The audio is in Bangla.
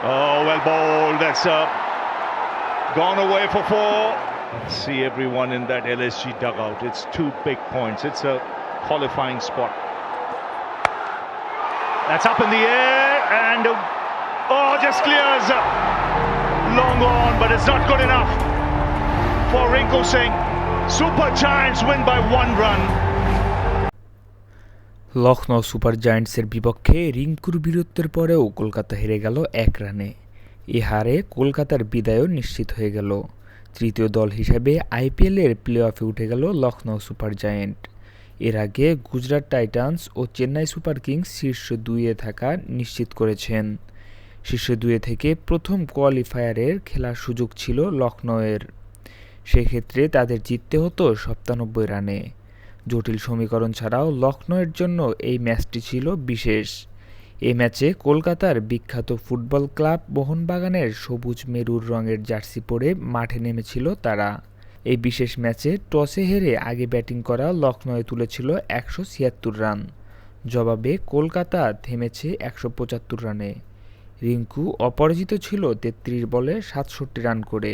Oh, well bowled. That's gone away for four. See everyone in that LSG dugout. It's 2 big points. It's a qualifying spot. That's up in the air and just clears. Long on, but it's not good enough for Rinku Singh. Super Giants win by 1 run. Lucknow super জায়ান্টসের বিপক্ষে রিঙ্কুর বীরত্বের পরেও কলকাতা হেরে গেল 1 রানে। এ হারে কলকাতার বিদায়ও নিশ্চিত হয়ে গেল। তৃতীয় দল হিসেবে আইপিএলের প্লে অফে উঠে গেল লখনৌ সুপার জায়ান্ট। এর আগে গুজরাট টাইটান্স ও চেন্নাই সুপার কিংস শীর্ষ 2-এ থাকা নিশ্চিত করেছেন। শীর্ষ 2-এ থেকে প্রথম কোয়ালিফায়ারের খেলার সুযোগ ছিল লখনৌয়ের। সেক্ষেত্রে তাদের জিততে হতো 97 রানে। জটিল সমীকরণ ছাড়াও লখনৌয়ের জন্য এই ম্যাচটি ছিল বিশেষ। এই ম্যাচে কলকাতার বিখ্যাত ফুটবল ক্লাব মোহনবাগানের সবুজ মেরুর রঙের জার্সি পরে মাঠে নেমেছিল তারা। এই বিশেষ ম্যাচে টসে হেরে আগে ব্যাটিং করা লখনৌয়ে তুলেছিল 176 রান। জবাবে কলকাতা থেমেছে 175 রানে। রিঙ্কু অপরাজিত ছিল 33 বলে 67 রান করে।